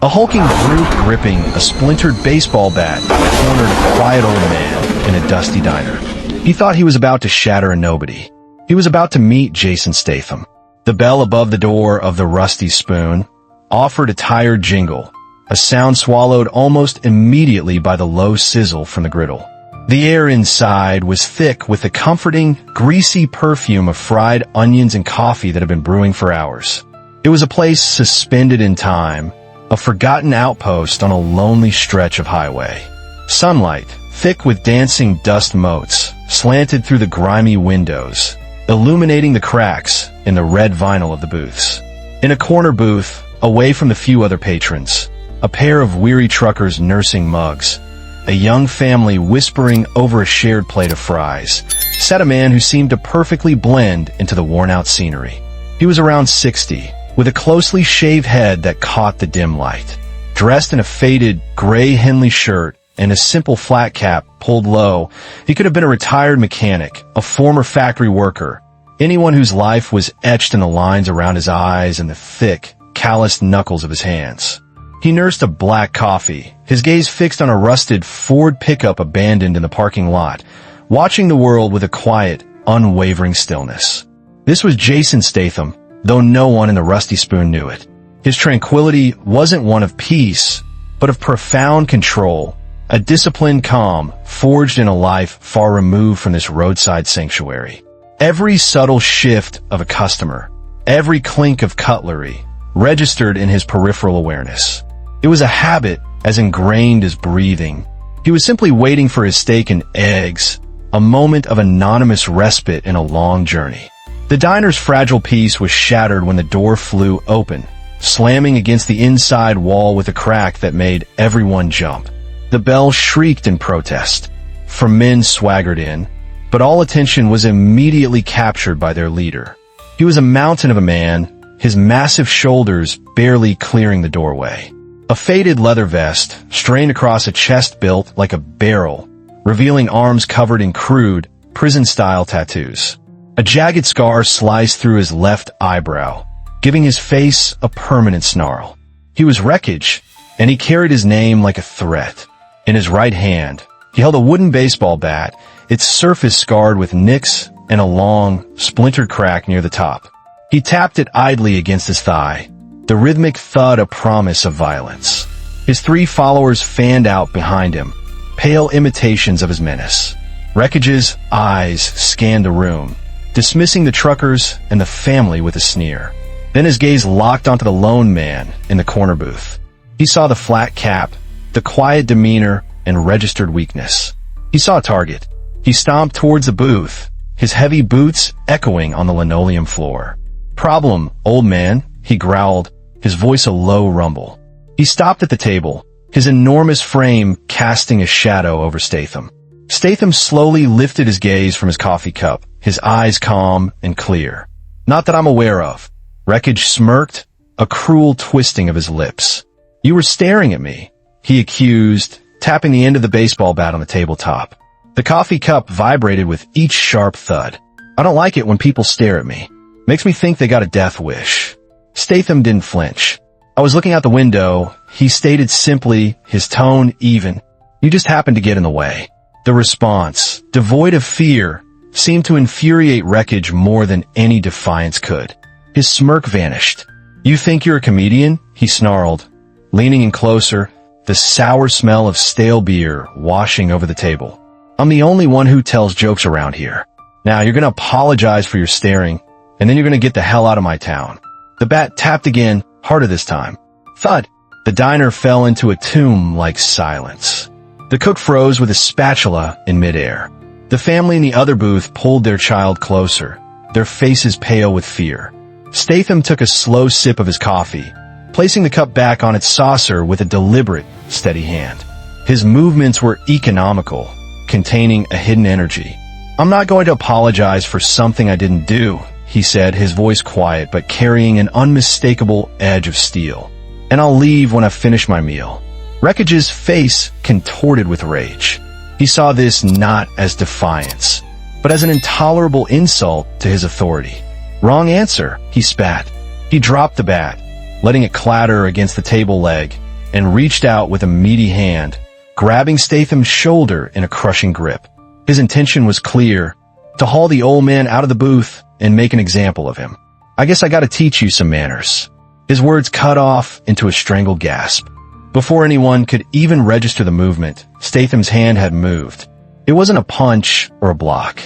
A hulking brute gripping a splintered baseball bat cornered a quiet old man in a dusty diner. He thought he was about to shatter a nobody. He was about to meet Jason Statham. The bell above the door of the Rusty Spoon offered a tired jingle, a sound swallowed almost immediately by the low sizzle from the griddle. The air inside was thick with the comforting, greasy perfume of fried onions and coffee that had been brewing for hours. It was a place suspended in time, a forgotten outpost on a lonely stretch of highway. Sunlight, thick with dancing dust motes, slanted through the grimy windows, illuminating the cracks in the red vinyl of the booths. In a corner booth, away from the few other patrons, a pair of weary truckers nursing mugs, a young family whispering over a shared plate of fries, sat a man who seemed to perfectly blend into the worn-out scenery. He was around 60, with a closely shaved head that caught the dim light. Dressed in a faded, gray Henley shirt and a simple flat cap pulled low, he could have been a retired mechanic, a former factory worker, anyone whose life was etched in the lines around his eyes and the thick, calloused knuckles of his hands. He nursed a black coffee, his gaze fixed on a rusted Ford pickup abandoned in the parking lot, watching the world with a quiet, unwavering stillness. This was Jason Statham, though no one in the Rusty Spoon knew it. His tranquility wasn't one of peace, but of profound control, a disciplined calm forged in a life far removed from this roadside sanctuary. Every subtle shift of a customer, every clink of cutlery, registered in his peripheral awareness. It was a habit as ingrained as breathing. He was simply waiting for his steak and eggs, a moment of anonymous respite in a long journey. The diner's fragile peace was shattered when the door flew open, slamming against the inside wall with a crack that made everyone jump. The bell shrieked in protest. 4 men swaggered in, but all attention was immediately captured by their leader. He was a mountain of a man, his massive shoulders barely clearing the doorway. A faded leather vest strained across a chest built like a barrel, revealing arms covered in crude, prison-style tattoos. A jagged scar sliced through his left eyebrow, giving his face a permanent snarl. He was Wreckage, and he carried his name like a threat. In his right hand, he held a wooden baseball bat, its surface scarred with nicks and a long, splintered crack near the top. He tapped it idly against his thigh, the rhythmic thud a promise of violence. His 3 followers fanned out behind him, pale imitations of his menace. Wreckage's eyes scanned the room, dismissing the truckers and the family with a sneer. Then his gaze locked onto the lone man in the corner booth. He saw the flat cap, the quiet demeanor, and registered weakness. He saw a target. He stomped towards the booth, his heavy boots echoing on the linoleum floor. "Problem, old man," he growled, his voice a low rumble. He stopped at the table, his enormous frame casting a shadow over Statham. Statham slowly lifted his gaze from his coffee cup, his eyes calm and clear. "Not that I'm aware of." Wreckage smirked, a cruel twisting of his lips. "You were staring at me," he accused, tapping the end of the baseball bat on the tabletop. The coffee cup vibrated with each sharp thud. "I don't like it when people stare at me. Makes me think they got a death wish." Statham didn't flinch. "I was looking out the window," he stated simply, his tone even. "You just happened to get in the way." The response, devoid of fear, seemed to infuriate Wreckage more than any defiance could. His smirk vanished. "You think you're a comedian?" he snarled, leaning in closer, the sour smell of stale beer washing over the table. "I'm the only one who tells jokes around here. Now you're gonna apologize for your staring, and then you're gonna get the hell out of my town." The bat tapped again, harder this time. Thud! The diner fell into a tomb-like silence. The cook froze with a spatula in midair. The family in the other booth pulled their child closer, their faces pale with fear. Statham took a slow sip of his coffee, placing the cup back on its saucer with a deliberate, steady hand. His movements were economical, containing a hidden energy. "I'm not going to apologize for something I didn't do," he said, his voice quiet but carrying an unmistakable edge of steel. "And I'll leave when I finish my meal." Wreckage's face contorted with rage. He saw this not as defiance, but as an intolerable insult to his authority. "Wrong answer," he spat. He dropped the bat, letting it clatter against the table leg, and reached out with a meaty hand, grabbing Statham's shoulder in a crushing grip. His intention was clear: to haul the old man out of the booth and make an example of him. "I guess I gotta teach you some manners." His words cut off into a strangled gasp. Before anyone could even register the movement, Statham's hand had moved. It wasn't a punch or a block.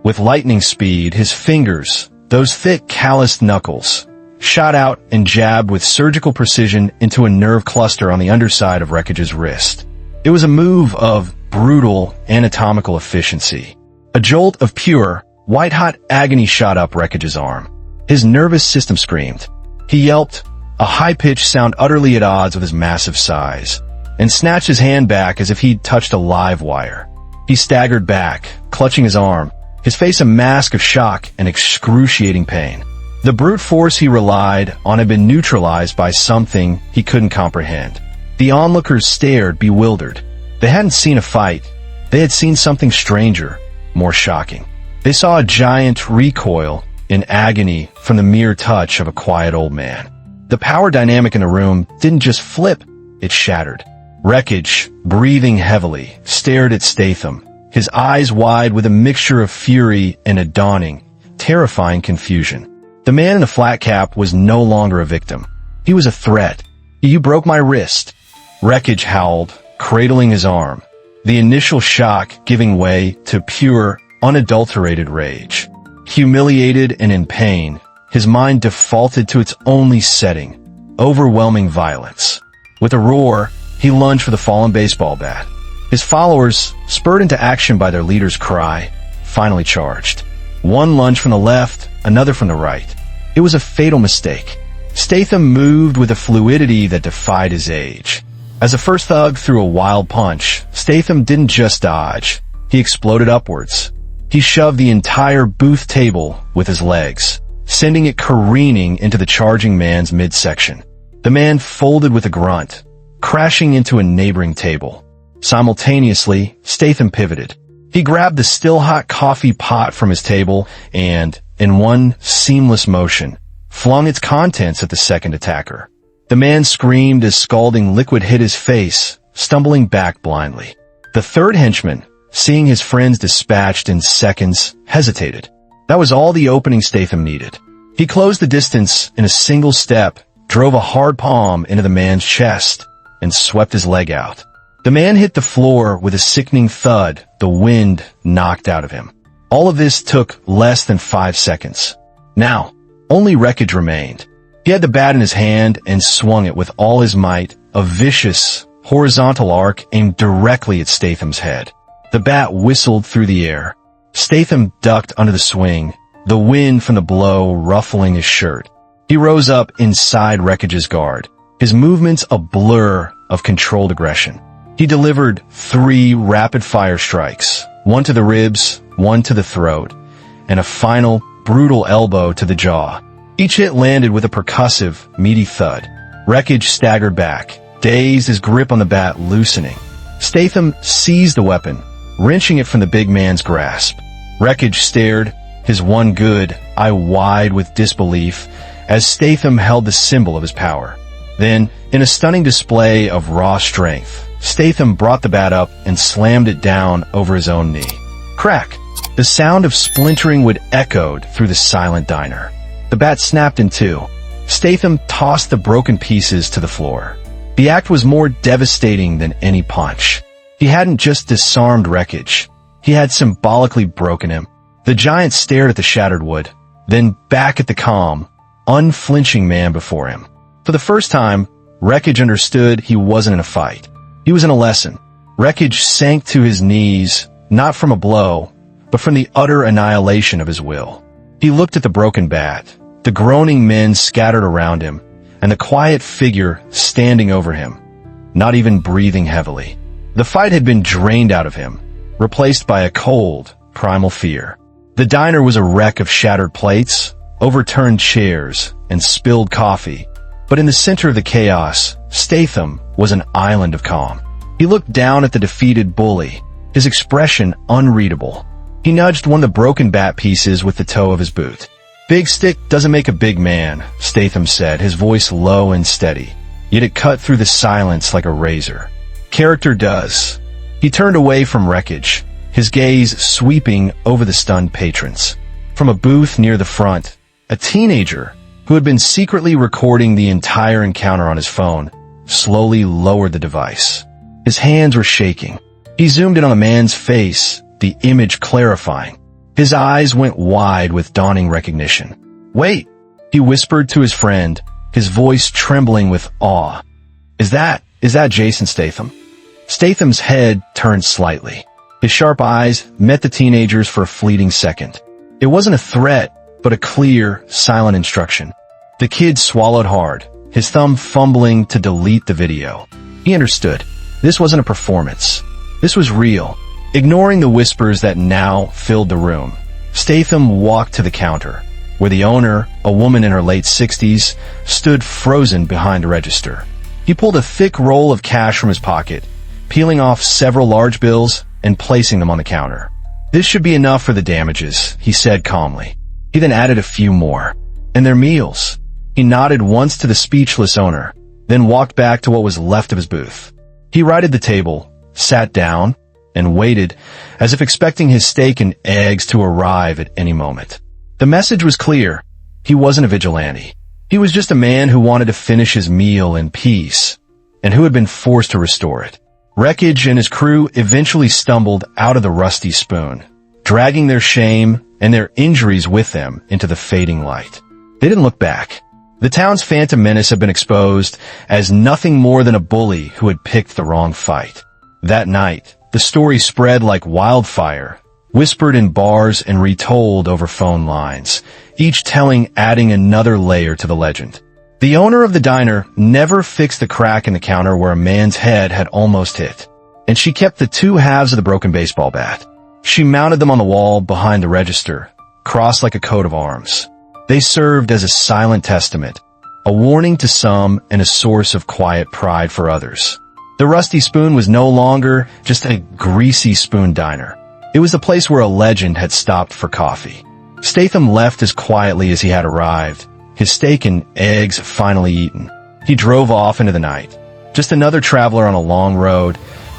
With lightning speed, his fingers, those thick, calloused knuckles, shot out and jabbed with surgical precision into a nerve cluster on the underside of Wreckage's wrist. It was a move of brutal anatomical efficiency. A jolt of pure, white-hot agony shot up Wreckage's arm. His nervous system screamed. He yelped, a high-pitched sound utterly at odds with his massive size, and snatched his hand back as if he'd touched a live wire. He staggered back, clutching his arm, his face a mask of shock and excruciating pain. The brute force he relied on had been neutralized by something he couldn't comprehend. The onlookers stared, bewildered. They hadn't seen a fight. They had seen something stranger, more shocking. They saw a giant recoil in agony from the mere touch of a quiet old man. The power dynamic in the room didn't just flip, it shattered. Wreckage, breathing heavily, stared at Statham, his eyes wide with a mixture of fury and a dawning, terrifying confusion. The man in the flat cap was no longer a victim. He was a threat. "You broke my wrist," Wreckage howled, cradling his arm, the initial shock giving way to pure, unadulterated rage. Humiliated and in pain, his mind defaulted to its only setting, overwhelming violence. With a roar, he lunged for the fallen baseball bat. His followers, spurred into action by their leader's cry, finally charged. One lunge from the left, another from the right. It was a fatal mistake. Statham moved with a fluidity that defied his age. As the first thug threw a wild punch, Statham didn't just dodge. He exploded upwards. He shoved the entire booth table with his legs, sending it careening into the charging man's midsection. The man folded with a grunt, crashing into a neighboring table. Simultaneously, Statham pivoted. He grabbed the still-hot coffee pot from his table and, in one seamless motion, flung its contents at the second attacker. The man screamed as scalding liquid hit his face, stumbling back blindly. The third henchman, seeing his friends dispatched in seconds, hesitated. That was all the opening Statham needed. He closed the distance in a single step, drove a hard palm into the man's chest, and swept his leg out. The man hit the floor with a sickening thud, the wind knocked out of him. All of this took less than 5 seconds. Now, only Wreckage remained. He had the bat in his hand and swung it with all his might, a vicious, horizontal arc aimed directly at Statham's head. The bat whistled through the air. Statham ducked under the swing, the wind from the blow ruffling his shirt. He rose up inside Wreckage's guard, his movements a blur of controlled aggression. He delivered 3 rapid-fire strikes, one to the ribs, one to the throat, and a final, brutal elbow to the jaw. Each hit landed with a percussive, meaty thud. Wreckage staggered back, dazed, his grip on the bat loosening. Statham seized the weapon, wrenching it from the big man's grasp. Wreckage stared, his one good eye wide with disbelief, as Statham held the symbol of his power. Then, in a stunning display of raw strength, Statham brought the bat up and slammed it down over his own knee. Crack! The sound of splintering wood echoed through the silent diner. The bat snapped in two. Statham tossed the broken pieces to the floor. The act was more devastating than any punch. He hadn't just disarmed Wreckage. He had symbolically broken him. The giant stared at the shattered wood, then back at the calm, unflinching man before him. For the first time, Wreckage understood he wasn't in a fight. He was in a lesson. Wreckage sank to his knees, not from a blow, but from the utter annihilation of his will. He looked at the broken bat, the groaning men scattered around him, and the quiet figure standing over him, not even breathing heavily. The fight had been drained out of him, replaced by a cold, primal fear. The diner was a wreck of shattered plates, overturned chairs, and spilled coffee. But in the center of the chaos, Statham was an island of calm. He looked down at the defeated bully, his expression unreadable. He nudged one of the broken bat pieces with the toe of his boot. "Big stick doesn't make a big man," Statham said, his voice low and steady. yet it cut through the silence like a razor. Character does. He turned away from Wreckage, his gaze sweeping over the stunned patrons. From a booth near the front, a teenager, who had been secretly recording the entire encounter on his phone, slowly lowered the device. His hands were shaking. He zoomed in on the man's face, the image clarifying. His eyes went wide with dawning recognition. "Wait," he whispered to his friend, his voice trembling with awe. Is that Jason Statham?" Statham's head turned slightly. His sharp eyes met the teenager's for a fleeting second. It wasn't a threat, but a clear, silent instruction. The kid swallowed hard, his thumb fumbling to delete the video. He understood. This wasn't a performance. This was real. Ignoring the whispers that now filled the room, Statham walked to the counter, where the owner, a woman in her late 60s, stood frozen behind a register. He pulled a thick roll of cash from his pocket, peeling off several large bills and placing them on the counter. "This should be enough for the damages," he said calmly. He then added a few more. "And their meals." He nodded once to the speechless owner, then walked back to what was left of his booth. He righted the table, sat down, and waited, as if expecting his steak and eggs to arrive at any moment. The message was clear. He wasn't a vigilante. He was just a man who wanted to finish his meal in peace, and who had been forced to restore it. Wreckage and his crew eventually stumbled out of the Rusty Spoon, dragging their shame and their injuries with them into the fading light. They didn't look back. The town's phantom menace had been exposed as nothing more than a bully who had picked the wrong fight. That night, the story spread like wildfire, whispered in bars and retold over phone lines, each telling adding another layer to the legend. The owner of the diner never fixed the crack in the counter where a man's head had almost hit, and she kept the two halves of the broken baseball bat. She mounted them on the wall behind the register, crossed like a coat of arms. They served as a silent testament, a warning to some and a source of quiet pride for others. The Rusty Spoon was no longer just a greasy spoon diner. It was the place where a legend had stopped for coffee. Statham left as quietly as he had arrived, his steak and eggs finally eaten. He drove off into the night, just another traveler on a long road,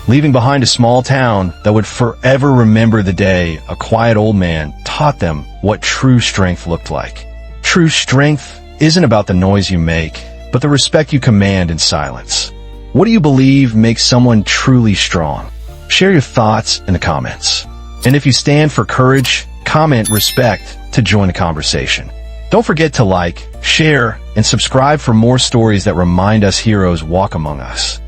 leaving behind a small town that would forever remember the day a quiet old man taught them what true strength looked like. True strength isn't about the noise you make, but the respect you command in silence. What do you believe makes someone truly strong? Share your thoughts in the comments. And if you stand for courage, comment respect to join the conversation. Don't forget to like, share, and subscribe for more stories that remind us heroes walk among us.